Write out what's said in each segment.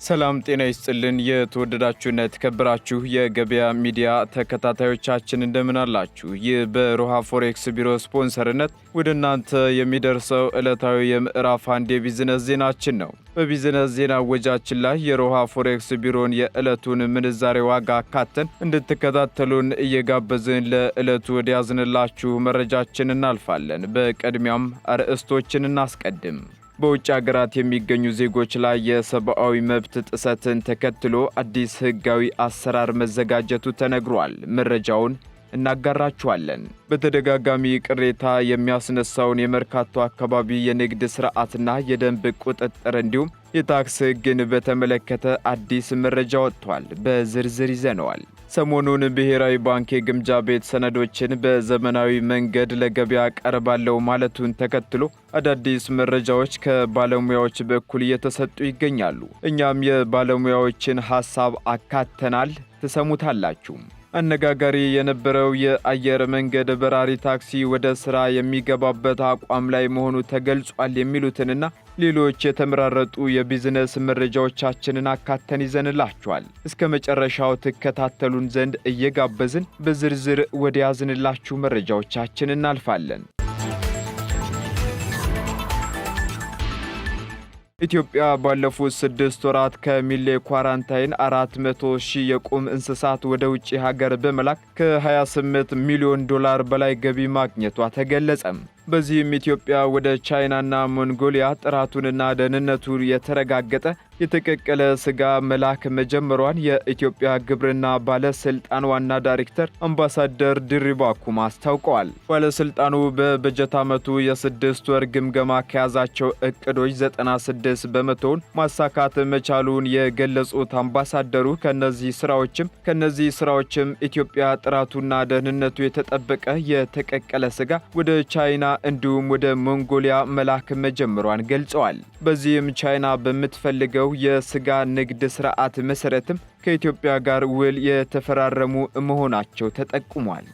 ሰላም ጤና ይስጥልን የተወደዳችሁና የተከበራችሁ የገበያ ሚዲያ ተከታታዮቻችን እንደምን አላችሁ? ይህ በሮሃ ፎሬክስ ቢሮ ስፖንሰርነት ወደ እናንተ የሚደርሰው ዕለታዊ የምዕራፍ አንድ የቢዝነስ ዜናችን ነው። በቢዝነስ ዜና ወጃችን ላይ የሮሃ ፎሬክስ ቢሮን የዕለቱን ምንዛሬ ዋጋ አካተን እንድትከታተሉን እየጋበዝን ለዕለቱ ወደ ያዝንላችሁ መረጃችን እናልፋለን። በቅድሚያም አርዕስቶችን እናስቀድም። በውጭ ሀገራት የሚገኙ ዜጎች ላይ የሰብአዊ መብት ጥሰትን ተከትሎ አዲስ ሕጋዊ አሰራር መዘጋጀቱ ተነግሯል። መረጃውን እናጋራችኋለን። በተደጋጋሚ ቅሬታ የሚያስነሳውን የመርካቶ አካባቢ የንግድ ስርዓትና የደንብ ቁጥጥር እንዲሁም የታክስ ሕግን በተመለከተ አዲስ መረጃ ወጥቷል። በዝርዝር ይዘነዋል። ሰሞኑን ብሔራዊ ባንክ የግምጃ ቤት ሰነዶችን በዘመናዊ መንገድ ለገበያ ቀርባለው ማለቱን ተከትሎ አዳዲስ መረጃዎች ከባለሙያዎች በኩል እየተሰጡ ይገኛሉ። እኛም የባለሙያዎችን ሐሳብ አካተናል፣ ትሰሙታላችሁ። አነጋጋሪ የነበረው የአየር መንገድ በራሪ ታክሲ ወደ ሥራ የሚገባበት አቋም ላይ መሆኑ ተገልጿል የሚሉትንና ሌሎች የተመራረጡ የቢዝነስ መረጃዎቻችንን አካተን ይዘንላችኋል። እስከ መጨረሻው ትከታተሉን ዘንድ እየጋበዝን በዝርዝር ወደ ያዝንላችሁ መረጃዎቻችን እናልፋለን። ኢትዮጵያ ባለፉት 6 ወራት ከሚሌ ኳራንታይን 400,000 የቁም እንስሳት ወደ ውጭ ሀገር በመላክ ከ28 ሚሊዮን ዶላር በላይ ገቢ ማግኘቷ ተገለጸም። በዚህም ኢትዮጵያ ወደ ቻይናና ሞንጎሊያ ጥራቱንና ደህንነቱን የተረጋገጠ የተቀቀለ ስጋ መላክ መጀመሯን የኢትዮጵያ ግብርና ባለስልጣን ዋና ዳይሬክተር አምባሳደር ድሪባ ኩማ አስታውቀዋል። ባለስልጣኑ በበጀት ዓመቱ የ6 ወር ግምገማ ከያዛቸው እቅዶች 96 በመቶውን ማሳካት መቻሉን የገለጹት አምባሳደሩ ከነዚህ ስራዎችም ኢትዮጵያ ጥራቱና ደህንነቱ የተጠበቀ የተቀቀለ ስጋ ወደ ቻይና እንዲሁም ወደ ሞንጎሊያ መላክ መጀመሯን ገልጸዋል። በዚህም ቻይና በምትፈልገው የስጋ ንግድ ስርዓት መሰረትም ከኢትዮጵያ ጋር ውል የተፈራረሙ መሆናቸው ተጠቁሟል።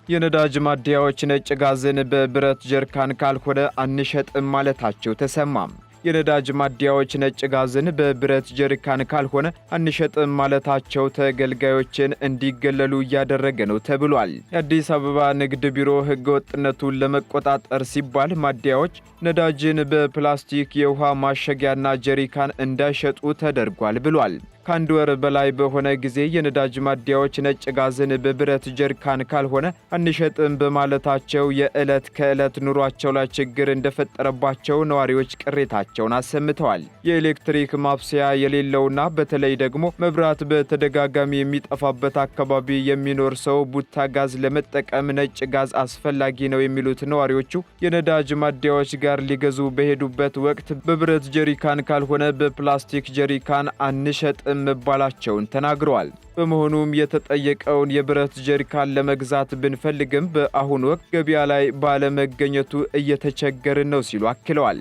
የነዳጅ ማደያዎች ነጭ ጋዝን በብረት ጀሪካን ካልሆነ አንሸጥም ማለታቸው ተሰማም። የነዳጅ ማደያዎች ነጭ ጋዝን በብረት ጀሪካን ካልሆነ አንሸጥም ማለታቸው ተገልጋዮችን እንዲገለሉ እያደረገ ነው ተብሏል። የአዲስ አበባ ንግድ ቢሮ ሕገወጥነቱን ለመቆጣጠር ሲባል ማደያዎች ነዳጅን በፕላስቲክ የውሃ ማሸጊያና ጀሪካን እንዳይሸጡ ተደርጓል ብሏል። ከአንድ ወር በላይ በሆነ ጊዜ የነዳጅ ማደያዎች ነጭ ጋዝን በብረት ጀሪካን ካልሆነ አንሸጥም በማለታቸው የዕለት ከዕለት ኑሯቸው ላይ ችግር እንደፈጠረባቸው ነዋሪዎች ቅሬታቸውን አሰምተዋል። የኤሌክትሪክ ማብሰያ የሌለውና በተለይ ደግሞ መብራት በተደጋጋሚ የሚጠፋበት አካባቢ የሚኖር ሰው ቡታ ጋዝ ለመጠቀም ነጭ ጋዝ አስፈላጊ ነው የሚሉት ነዋሪዎቹ የነዳጅ ማደያዎች ጋር ሊገዙ በሄዱበት ወቅት በብረት ጀሪካን ካልሆነ በፕላስቲክ ጀሪካን አንሸጥም መባላቸውን ተናግረዋል። በመሆኑም የተጠየቀውን የብረት ጀሪካን ለመግዛት ብንፈልግም በአሁኑ ወቅት ገበያ ላይ ባለመገኘቱ እየተቸገርን ነው ሲሉ አክለዋል።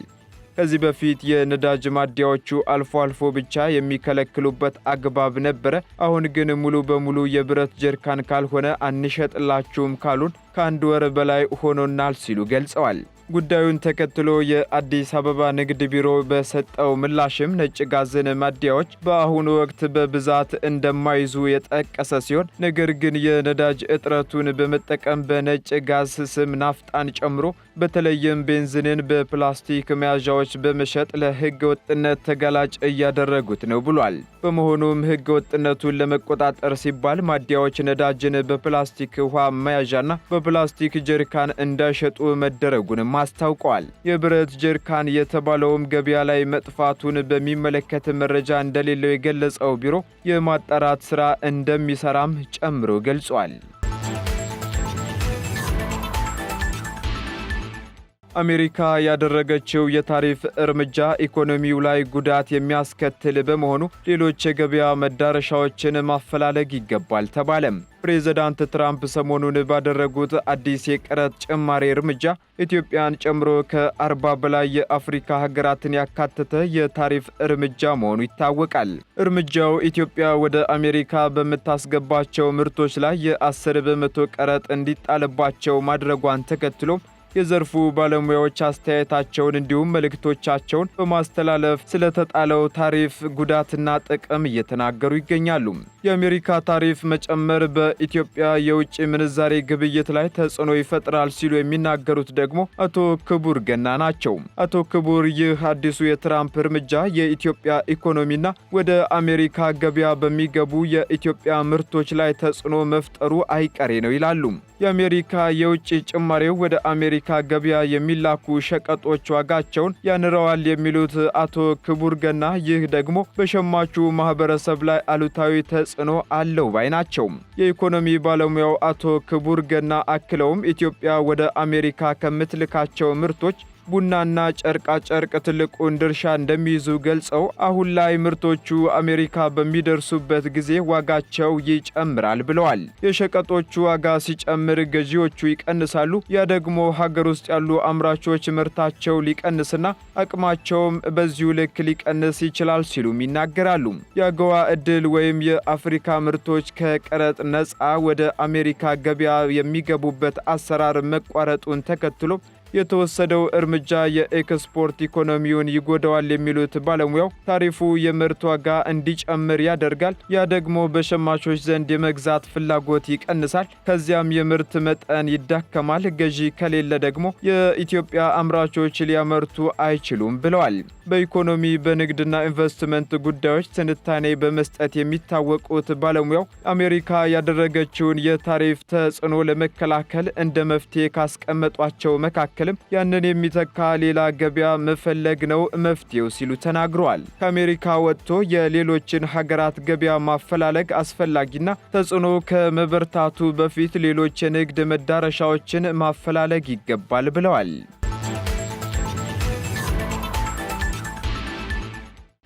ከዚህ በፊት የነዳጅ ማደያዎቹ አልፎ አልፎ ብቻ የሚከለክሉበት አግባብ ነበረ። አሁን ግን ሙሉ በሙሉ የብረት ጀሪካን ካልሆነ አንሸጥላችሁም ካሉን ከአንድ ወር በላይ ሆኖናል ሲሉ ገልጸዋል። ጉዳዩን ተከትሎ የአዲስ አበባ ንግድ ቢሮ በሰጠው ምላሽም ነጭ ጋዝን ማደያዎች በአሁኑ ወቅት በብዛት እንደማይዙ የጠቀሰ ሲሆን ነገር ግን የነዳጅ እጥረቱን በመጠቀም በነጭ ጋዝ ስም ናፍጣን ጨምሮ በተለይም ቤንዚንን በፕላስቲክ መያዣዎች በመሸጥ ለሕገ ወጥነት ተጋላጭ እያደረጉት ነው ብሏል። በመሆኑም ሕገ ወጥነቱን ለመቆጣጠር ሲባል ማደያዎች ነዳጅን በፕላስቲክ ውሃ መያዣና በፕላስቲክ ጀሪካን እንዳይሸጡ መደረጉንም አስታውቀዋል። የብረት ጀሪካን የተባለውም ገበያ ላይ መጥፋቱን በሚመለከት መረጃ እንደሌለው የገለጸው ቢሮ የማጣራት ሥራ እንደሚሰራም ጨምሮ ገልጿል። አሜሪካ ያደረገችው የታሪፍ እርምጃ ኢኮኖሚው ላይ ጉዳት የሚያስከትል በመሆኑ ሌሎች የገበያ መዳረሻዎችን ማፈላለግ ይገባል ተባለም። ፕሬዝዳንት ትራምፕ ሰሞኑን ባደረጉት አዲስ የቀረጥ ጭማሪ እርምጃ ኢትዮጵያን ጨምሮ ከ40 በላይ የአፍሪካ ሀገራትን ያካተተ የታሪፍ እርምጃ መሆኑ ይታወቃል። እርምጃው ኢትዮጵያ ወደ አሜሪካ በምታስገባቸው ምርቶች ላይ የ10 በመቶ ቀረጥ እንዲጣልባቸው ማድረጓን ተከትሎ የዘርፉ ባለሙያዎች አስተያየታቸውን እንዲሁም መልእክቶቻቸውን በማስተላለፍ ስለተጣለው ታሪፍ ጉዳትና ጥቅም እየተናገሩ ይገኛሉ። የአሜሪካ ታሪፍ መጨመር በኢትዮጵያ የውጭ ምንዛሬ ግብይት ላይ ተጽዕኖ ይፈጥራል ሲሉ የሚናገሩት ደግሞ አቶ ክቡር ገና ናቸው። አቶ ክቡር ይህ አዲሱ የትራምፕ እርምጃ የኢትዮጵያ ኢኮኖሚና ወደ አሜሪካ ገበያ በሚገቡ የኢትዮጵያ ምርቶች ላይ ተጽዕኖ መፍጠሩ አይቀሬ ነው ይላሉ። የአሜሪካ የውጭ ጭማሬው ወደ አሜሪካ ገበያ የሚላኩ ሸቀጦች ዋጋቸውን ያንረዋል የሚሉት አቶ ክቡር ገና ይህ ደግሞ በሸማቹ ማህበረሰብ ላይ አሉታዊ ተጽዕኖ አለው ባይ ናቸው። የኢኮኖሚ ባለሙያው አቶ ክቡር ገና አክለውም ኢትዮጵያ ወደ አሜሪካ ከምትልካቸው ምርቶች ቡናና ጨርቃ ጨርቅ ትልቁን ድርሻ እንደሚይዙ ገልጸው አሁን ላይ ምርቶቹ አሜሪካ በሚደርሱበት ጊዜ ዋጋቸው ይጨምራል ብለዋል። የሸቀጦቹ ዋጋ ሲጨምር ገዢዎቹ ይቀንሳሉ። ያ ደግሞ ሀገር ውስጥ ያሉ አምራቾች ምርታቸው ሊቀንስና አቅማቸውም በዚሁ ልክ ሊቀንስ ይችላል ሲሉም ይናገራሉ። የአገዋ ዕድል ወይም የአፍሪካ ምርቶች ከቀረጥ ነፃ ወደ አሜሪካ ገበያ የሚገቡበት አሰራር መቋረጡን ተከትሎ የተወሰደው እርምጃ የኤክስፖርት ኢኮኖሚውን ይጎዳዋል የሚሉት ባለሙያው ታሪፉ የምርት ዋጋ እንዲጨምር ያደርጋል። ያ ደግሞ በሸማቾች ዘንድ የመግዛት ፍላጎት ይቀንሳል። ከዚያም የምርት መጠን ይዳከማል። ገዢ ከሌለ ደግሞ የኢትዮጵያ አምራቾች ሊያመርቱ አይችሉም ብለዋል። በኢኮኖሚ በንግድና ኢንቨስትመንት ጉዳዮች ትንታኔ በመስጠት የሚታወቁት ባለሙያው አሜሪካ ያደረገችውን የታሪፍ ተጽዕኖ ለመከላከል እንደ መፍትሄ ካስቀመጧቸው መካከል ያንን የሚተካ ሌላ ገበያ መፈለግ ነው መፍትሄው ሲሉ ተናግረዋል። ከአሜሪካ ወጥቶ የሌሎችን ሀገራት ገበያ ማፈላለግ አስፈላጊና ተጽዕኖ ከመበርታቱ በፊት ሌሎች የንግድ መዳረሻዎችን ማፈላለግ ይገባል ብለዋል።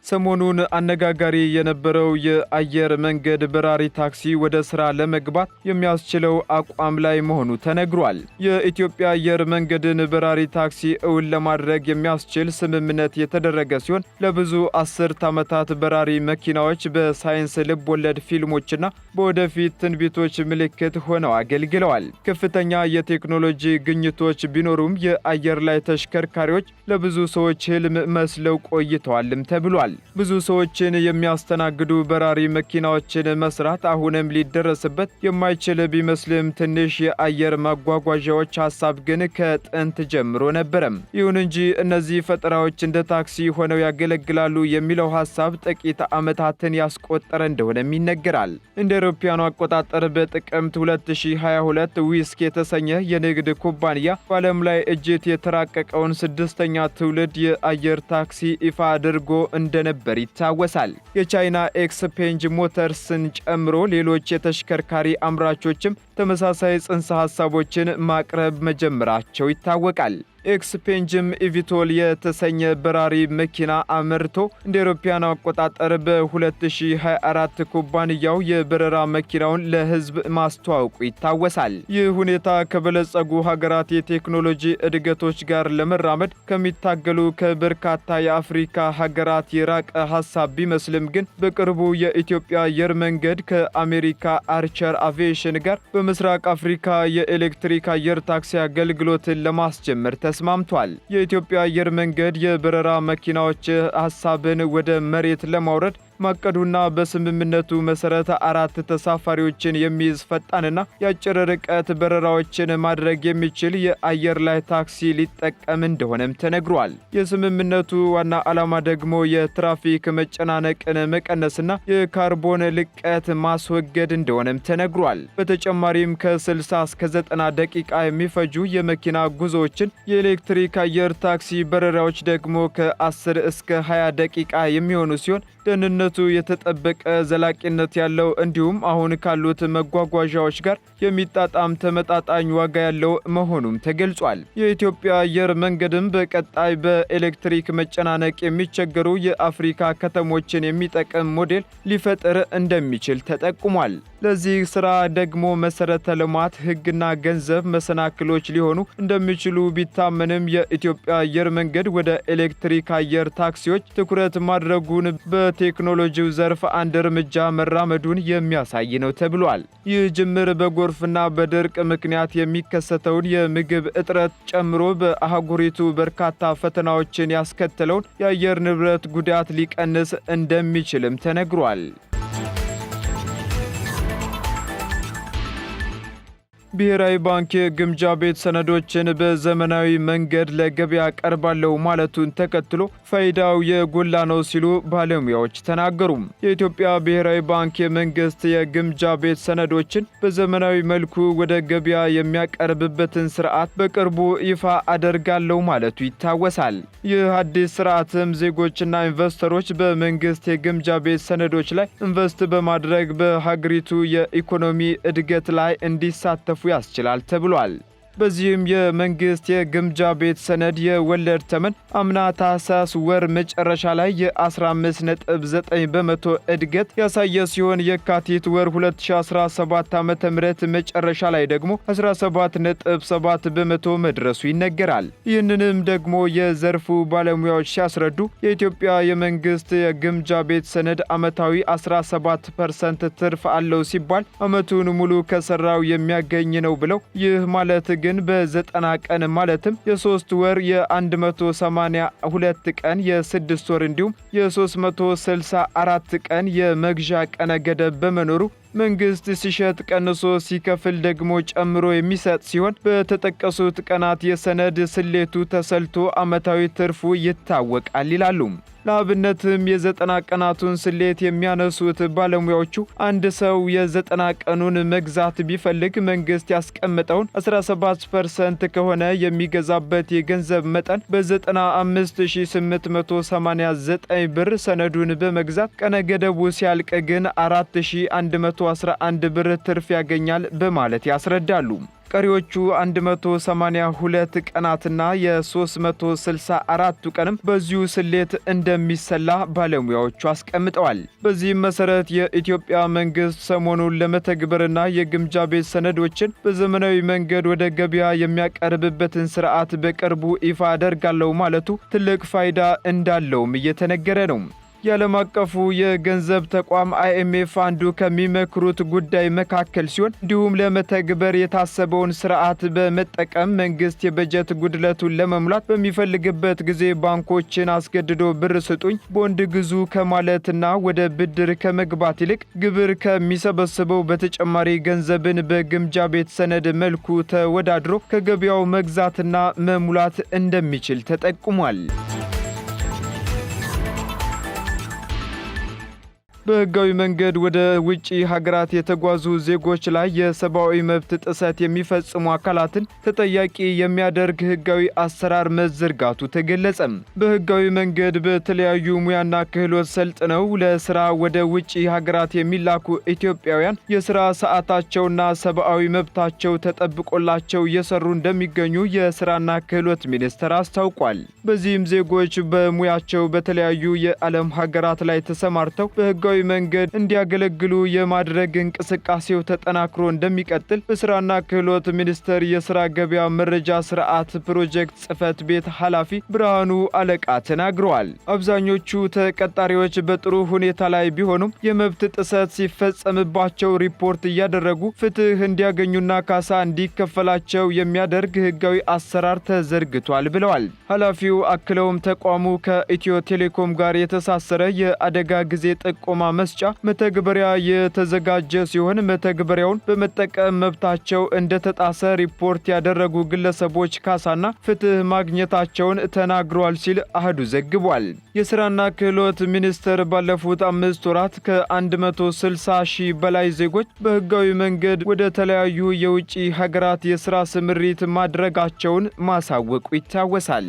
ሰሞኑን አነጋጋሪ የነበረው የአየር መንገድ በራሪ ታክሲ ወደ ስራ ለመግባት የሚያስችለው አቋም ላይ መሆኑ ተነግሯል። የኢትዮጵያ አየር መንገድን በራሪ ታክሲ እውን ለማድረግ የሚያስችል ስምምነት የተደረገ ሲሆን ለብዙ አስርት ዓመታት በራሪ መኪናዎች በሳይንስ ልብ ወለድ ፊልሞችና በወደፊት ትንቢቶች ምልክት ሆነው አገልግለዋል። ከፍተኛ የቴክኖሎጂ ግኝቶች ቢኖሩም የአየር ላይ ተሽከርካሪዎች ለብዙ ሰዎች ህልም መስለው ቆይተዋልም ተብሏል። ብዙ ሰዎችን የሚያስተናግዱ በራሪ መኪናዎችን መስራት አሁንም ሊደረስበት የማይችል ቢመስልም ትንሽ የአየር ማጓጓዣዎች ሐሳብ ግን ከጥንት ጀምሮ ነበረም። ይሁን እንጂ እነዚህ ፈጠራዎች እንደ ታክሲ ሆነው ያገለግላሉ የሚለው ሐሳብ ጥቂት ዓመታትን ያስቆጠረ እንደሆነም ይነገራል። እንደ አውሮፓውያኑ አቆጣጠር በጥቅምት 2022 ዊስክ የተሰኘ የንግድ ኩባንያ በዓለም ላይ እጅግ የተራቀቀውን ስድስተኛ ትውልድ የአየር ታክሲ ይፋ አድርጎ እንደነበር ይታወሳል። የቻይና ኤክስፔንጅ ሞተርስን ጨምሮ ሌሎች የተሽከርካሪ አምራቾችም ተመሳሳይ ጽንሰ ሐሳቦችን ማቅረብ መጀመራቸው ይታወቃል። ኤክስፔንጅም ኢቪቶል የተሰኘ በራሪ መኪና አመርቶ እንደ አውሮፓውያኑ አቆጣጠር በ2024 ኩባንያው የበረራ መኪናውን ለሕዝብ ማስተዋወቁ ይታወሳል። ይህ ሁኔታ ከበለጸጉ ሀገራት የቴክኖሎጂ እድገቶች ጋር ለመራመድ ከሚታገሉ ከበርካታ የአፍሪካ ሀገራት የራቀ ሐሳብ ቢመስልም ግን በቅርቡ የኢትዮጵያ አየር መንገድ ከአሜሪካ አርቸር አቪዬሽን ጋር በምስራቅ አፍሪካ የኤሌክትሪክ አየር ታክሲ አገልግሎትን ለማስጀመር ተስማምቷል። የኢትዮጵያ አየር መንገድ የበረራ መኪናዎች ሐሳብን ወደ መሬት ለማውረድ ማቀዱና በስምምነቱ መሰረት 4 ተሳፋሪዎችን የሚይዝ ፈጣንና የአጭር ርቀት በረራዎችን ማድረግ የሚችል የአየር ላይ ታክሲ ሊጠቀም እንደሆነም ተነግሯል። የስምምነቱ ዋና ዓላማ ደግሞ የትራፊክ መጨናነቅን መቀነስና የካርቦን ልቀት ማስወገድ እንደሆነም ተነግሯል። በተጨማሪም ከ60 እስከ 90 ደቂቃ የሚፈጁ የመኪና ጉዞዎችን፣ የኤሌክትሪክ አየር ታክሲ በረራዎች ደግሞ ከ10 እስከ 20 ደቂቃ የሚሆኑ ሲሆን ደህንነቱ የተጠበቀ ዘላቂነት ያለው እንዲሁም አሁን ካሉት መጓጓዣዎች ጋር የሚጣጣም ተመጣጣኝ ዋጋ ያለው መሆኑም ተገልጿል። የኢትዮጵያ አየር መንገድም በቀጣይ በኤሌክትሪክ መጨናነቅ የሚቸገሩ የአፍሪካ ከተሞችን የሚጠቅም ሞዴል ሊፈጥር እንደሚችል ተጠቁሟል። ለዚህ ስራ ደግሞ መሰረተ ልማት፣ ሕግና ገንዘብ መሰናክሎች ሊሆኑ እንደሚችሉ ቢታመንም የኢትዮጵያ አየር መንገድ ወደ ኤሌክትሪክ አየር ታክሲዎች ትኩረት ማድረጉን በቴክኖሎጂ በቴክኖሎጂው ዘርፍ አንድ እርምጃ መራመዱን የሚያሳይ ነው ተብሏል። ይህ ጅምር በጎርፍና በድርቅ ምክንያት የሚከሰተውን የምግብ እጥረት ጨምሮ በአህጉሪቱ በርካታ ፈተናዎችን ያስከተለውን የአየር ንብረት ጉዳት ሊቀንስ እንደሚችልም ተነግሯል። ብሔራዊ ባንክ የግምጃ ቤት ሰነዶችን በዘመናዊ መንገድ ለገበያ ቀርባለው ማለቱን ተከትሎ ፋይዳው የጎላ ነው ሲሉ ባለሙያዎች ተናገሩ። የኢትዮጵያ ብሔራዊ ባንክ የመንግስት የግምጃ ቤት ሰነዶችን በዘመናዊ መልኩ ወደ ገበያ የሚያቀርብበትን ስርዓት በቅርቡ ይፋ አደርጋለሁ ማለቱ ይታወሳል። ይህ አዲስ ስርዓትም ዜጎችና ኢንቨስተሮች በመንግስት የግምጃ ቤት ሰነዶች ላይ ኢንቨስት በማድረግ በሀገሪቱ የኢኮኖሚ እድገት ላይ እንዲሳተፉ ያስችላል ተብሏል። በዚህም የመንግስት የግምጃ ቤት ሰነድ የወለድ ተመን አምና ታህሳስ ወር መጨረሻ ላይ የ15.9 በመቶ እድገት ያሳየ ሲሆን የካቲት ወር 2017 ዓ.ም መጨረሻ ላይ ደግሞ 17.7 በመቶ መድረሱ ይነገራል። ይህንንም ደግሞ የዘርፉ ባለሙያዎች ሲያስረዱ የኢትዮጵያ የመንግስት የግምጃ ቤት ሰነድ ዓመታዊ 17% ትርፍ አለው ሲባል ዓመቱን ሙሉ ከሰራው የሚያገኝ ነው ብለው ይህ ማለት ግን በ90 ቀን ማለትም የ3 ወር የ182 ቀን የ6 ወር እንዲሁም የ364 ቀን የመግዣ ቀነ ገደብ በመኖሩ መንግስት ሲሸጥ ቀንሶ ሲከፍል ደግሞ ጨምሮ የሚሰጥ ሲሆን በተጠቀሱት ቀናት የሰነድ ስሌቱ ተሰልቶ ዓመታዊ ትርፉ ይታወቃል ይላሉ። ለአብነትም የ90 ቀናቱን ስሌት የሚያነሱት ባለሙያዎቹ አንድ ሰው የ90 ቀኑን መግዛት ቢፈልግ መንግስት ያስቀመጠውን 17% ከሆነ የሚገዛበት የገንዘብ መጠን በ95889 ብር ሰነዱን በመግዛት ቀነ ገደቡ ሲያልቅ ግን 4111 ብር ትርፍ ያገኛል በማለት ያስረዳሉ። ቀሪዎቹ 182 ቀናትና የ364ቱ ቀንም በዚሁ ስሌት እንደሚሰላ ባለሙያዎቹ አስቀምጠዋል። በዚህም መሰረት የኢትዮጵያ መንግስት ሰሞኑን ለመተግበርና የግምጃ ቤት ሰነዶችን በዘመናዊ መንገድ ወደ ገበያ የሚያቀርብበትን ስርዓት በቅርቡ ይፋ አደርጋለሁ ማለቱ ትልቅ ፋይዳ እንዳለውም እየተነገረ ነው። የዓለም አቀፉ የገንዘብ ተቋም IMF አንዱ ከሚመክሩት ጉዳይ መካከል ሲሆን እንዲሁም ለመተግበር የታሰበውን ስርዓት በመጠቀም መንግስት የበጀት ጉድለቱን ለመሙላት በሚፈልግበት ጊዜ ባንኮችን አስገድዶ ብር ስጡኝ፣ ቦንድ ግዙ ከማለትና ወደ ብድር ከመግባት ይልቅ ግብር ከሚሰበስበው በተጨማሪ ገንዘብን በግምጃ ቤት ሰነድ መልኩ ተወዳድሮ ከገበያው መግዛትና መሙላት እንደሚችል ተጠቁሟል። በህጋዊ መንገድ ወደ ውጪ ሀገራት የተጓዙ ዜጎች ላይ የሰብአዊ መብት ጥሰት የሚፈጽሙ አካላትን ተጠያቂ የሚያደርግ ህጋዊ አሰራር መዘርጋቱ ተገለጸ። በህጋዊ መንገድ በተለያዩ ሙያና ክህሎት ሰልጥነው ለስራ ወደ ውጪ ሀገራት የሚላኩ ኢትዮጵያውያን የስራ ሰዓታቸውና ሰብአዊ መብታቸው ተጠብቆላቸው እየሰሩ እንደሚገኙ የስራና ክህሎት ሚኒስቴር አስታውቋል። በዚህም ዜጎች በሙያቸው በተለያዩ የዓለም ሀገራት ላይ ተሰማርተው በህጋዊ መንገድ እንዲያገለግሉ የማድረግ እንቅስቃሴው ተጠናክሮ እንደሚቀጥል በስራና ክህሎት ሚኒስቴር የስራ ገበያ መረጃ ስርዓት ፕሮጀክት ጽህፈት ቤት ኃላፊ ብርሃኑ አለቃ ተናግረዋል። አብዛኞቹ ተቀጣሪዎች በጥሩ ሁኔታ ላይ ቢሆኑም የመብት ጥሰት ሲፈጸምባቸው ሪፖርት እያደረጉ ፍትህ እንዲያገኙና ካሳ እንዲከፈላቸው የሚያደርግ ህጋዊ አሰራር ተዘርግቷል ብለዋል። ኃላፊው አክለውም ተቋሙ ከኢትዮ ቴሌኮም ጋር የተሳሰረ የአደጋ ጊዜ ጥቆማ መስጫ መተግበሪያ የተዘጋጀ ሲሆን መተግበሪያውን በመጠቀም መብታቸው እንደተጣሰ ሪፖርት ያደረጉ ግለሰቦች ካሳና ፍትህ ማግኘታቸውን ተናግሯል ሲል አህዱ ዘግቧል። የስራና ክህሎት ሚኒስቴር ባለፉት 5 ወራት ከ160 ሺህ በላይ ዜጎች በህጋዊ መንገድ ወደ ተለያዩ የውጭ ሀገራት የስራ ስምሪት ማድረጋቸውን ማሳወቁ ይታወሳል።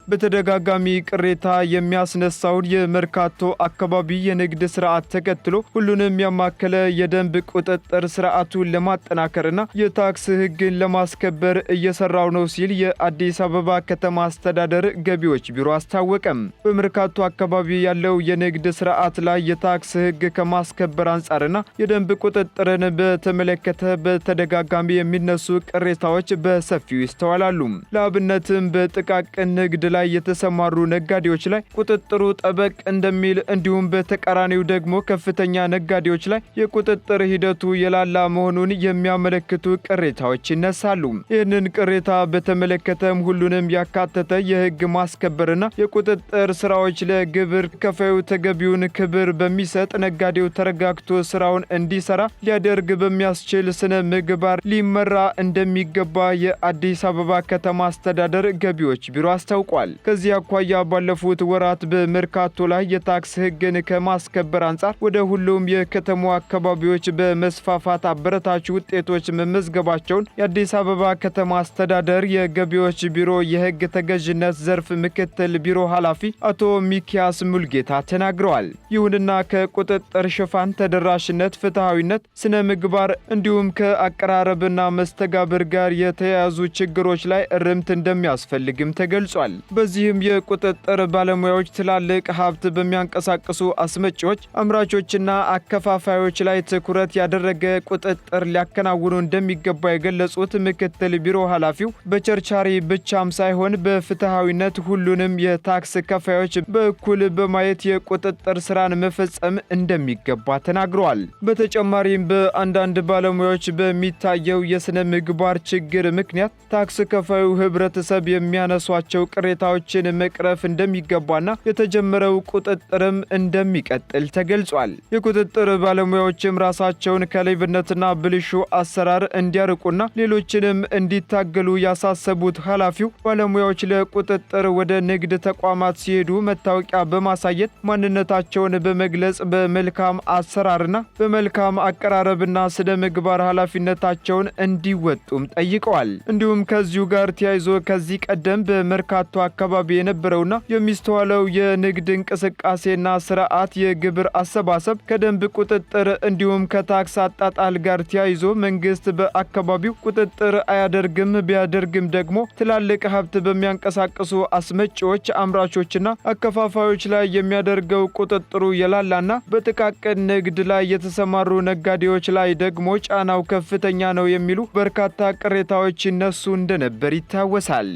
በተደጋጋሚ ቅሬታ የሚያስነሳውን የመርካቶ አካባቢ የንግድ ስርዓት ተከትሎ ሁሉንም ያማከለ የደንብ ቁጥጥር ስርዓቱን ለማጠናከርና የታክስ ህግን ለማስከበር እየሰራው ነው ሲል የአዲስ አበባ ከተማ አስተዳደር ገቢዎች ቢሮ አስታወቀም። በመርካቶ አካባቢ ያለው የንግድ ስርዓት ላይ የታክስ ህግ ከማስከበር አንጻርና የደንብ ቁጥጥርን በተመለከተ በተደጋጋሚ የሚነሱ ቅሬታዎች በሰፊው ይስተዋላሉ። ለአብነትም በጥቃቅን ንግድ ላይ የተሰማሩ ነጋዴዎች ላይ ቁጥጥሩ ጠበቅ እንደሚል እንዲሁም በተቃራኒው ደግሞ ከፍተኛ ነጋዴዎች ላይ የቁጥጥር ሂደቱ የላላ መሆኑን የሚያመለክቱ ቅሬታዎች ይነሳሉ። ይህንን ቅሬታ በተመለከተም ሁሉንም ያካተተ የህግ ማስከበርና የቁጥጥር ስራዎች ለግብር ከፋዩ ተገቢውን ክብር በሚሰጥ ነጋዴው ተረጋግቶ ስራውን እንዲሰራ ሊያደርግ በሚያስችል ስነ ምግባር ሊመራ እንደሚገባ የአዲስ አበባ ከተማ አስተዳደር ገቢዎች ቢሮ አስታውቋል። ከዚህ አኳያ ባለፉት ወራት በመርካቶ ላይ የታክስ ህግን ከማስከበር አንጻር ወደ ሁሉም የከተማው አካባቢዎች በመስፋፋት አበረታች ውጤቶች መመዝገባቸውን የአዲስ አበባ ከተማ አስተዳደር የገቢዎች ቢሮ የህግ ተገዥነት ዘርፍ ምክትል ቢሮ ኃላፊ አቶ ሚኪያስ ሙልጌታ ተናግረዋል። ይሁንና ከቁጥጥር ሽፋን፣ ተደራሽነት፣ ፍትሐዊነት፣ ስነ ምግባር እንዲሁም ከአቀራረብና መስተጋብር ጋር የተያያዙ ችግሮች ላይ እርምት እንደሚያስፈልግም ተገልጿል። በዚህም የቁጥጥር ባለሙያዎች ትላልቅ ሀብት በሚያንቀሳቅሱ አስመጪዎች፣ አምራቾችና አከፋፋዮች ላይ ትኩረት ያደረገ ቁጥጥር ሊያከናውኑ እንደሚገባ የገለጹት ምክትል ቢሮ ኃላፊው በቸርቻሪ ብቻም ሳይሆን በፍትሐዊነት ሁሉንም የታክስ ከፋዮች በእኩል በማየት የቁጥጥር ስራን መፈጸም እንደሚገባ ተናግረዋል። በተጨማሪም በአንዳንድ ባለሙያዎች በሚታየው የስነ ምግባር ችግር ምክንያት ታክስ ከፋዩ ህብረተሰብ የሚያነሷቸው ቅሬታዎችን መቅረፍ እንደሚገባና የተጀመረው ቁጥጥርም እንደሚቀጥል ተገልጿል። የቁጥጥር ባለሙያዎችም ራሳቸውን ከሌብነትና ብልሹ አሰራር እንዲያርቁና ሌሎችንም እንዲታገሉ ያሳሰቡት ኃላፊው ባለሙያዎች ለቁጥጥር ወደ ንግድ ተቋማት ሲሄዱ መታወቂያ በማሳየት ማንነታቸውን በመግለጽ በመልካም አሰራርና በመልካም አቀራረብና ስነ ምግባር ኃላፊነታቸውን እንዲወጡም ጠይቀዋል። እንዲሁም ከዚሁ ጋር ተያይዞ ከዚህ ቀደም በመርካቶ አካባቢ የነበረውና የሚስተዋለው የንግድ እንቅስቃሴና ስርዓት የግብር አሰባሰብ ከደንብ ቁጥጥር እንዲሁም ከታክስ አጣጣል ጋር ተያይዞ መንግስት በአካባቢው ቁጥጥር አያደርግም፣ ቢያደርግም ደግሞ ትላልቅ ሀብት በሚያንቀሳቅሱ አስመጪዎች፣ አምራቾችና አከፋፋዮች ላይ የሚያደርገው ቁጥጥሩ የላላና በጥቃቅን ንግድ ላይ የተሰማሩ ነጋዴዎች ላይ ደግሞ ጫናው ከፍተኛ ነው የሚሉ በርካታ ቅሬታዎች ይነሱ እንደነበር ይታወሳል።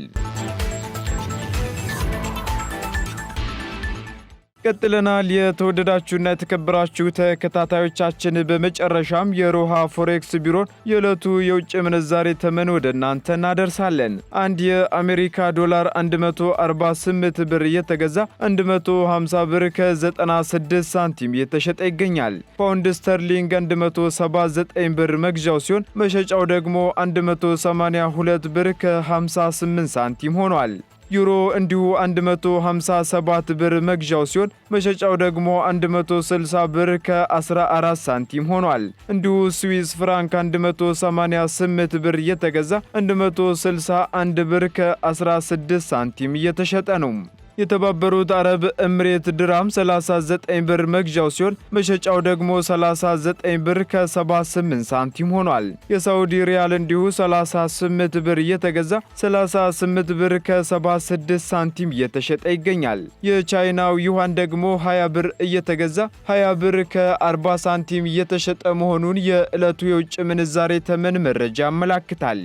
ቀጥለናል። የተወደዳችሁና የተከበራችሁ ተከታታዮቻችን በመጨረሻም የሮሃ ፎሬክስ ቢሮን የዕለቱ የውጭ ምንዛሬ ተመን ወደ እናንተ እናደርሳለን። አንድ የአሜሪካ ዶላር 148 ብር እየተገዛ 150 ብር ከ96 ሳንቲም እየተሸጠ ይገኛል። ፓውንድ ስተርሊንግ 179 ብር መግዣው ሲሆን መሸጫው ደግሞ 182 ብር ከ58 ሳንቲም ሆኗል። ዩሮ እንዲሁ 157 ብር መግዣው ሲሆን መሸጫው ደግሞ 160 ብር ከ14 ሳንቲም ሆኗል። እንዲሁ ስዊስ ፍራንክ 188 ብር እየተገዛ 161 ብር ከ16 ሳንቲም እየተሸጠ ነው። የተባበሩት አረብ ኤምሬት ድራም 39 ብር መግዣው ሲሆን መሸጫው ደግሞ 39 ብር ከ78 ሳንቲም ሆኗል። የሳውዲ ሪያል እንዲሁ 38 ብር እየተገዛ 38 ብር ከ76 ሳንቲም እየተሸጠ ይገኛል። የቻይናው ዩዋን ደግሞ 20 ብር እየተገዛ 20 ብር ከ40 ሳንቲም እየተሸጠ መሆኑን የዕለቱ የውጭ ምንዛሬ ተመን መረጃ ያመላክታል።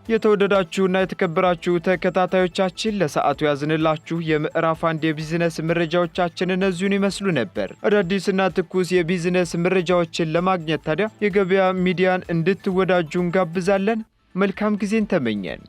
የተወደዳችሁና የተከበራችሁ ተከታታዮቻችን ለሰዓቱ ያዝንላችሁ የምዕራፍ 1 የቢዝነስ መረጃዎቻችን እነዚሁን ይመስሉ ነበር። አዳዲስና ትኩስ የቢዝነስ መረጃዎችን ለማግኘት ታዲያ የገበያ ሚዲያን እንድትወዳጁ እንጋብዛለን። መልካም ጊዜን ተመኘን።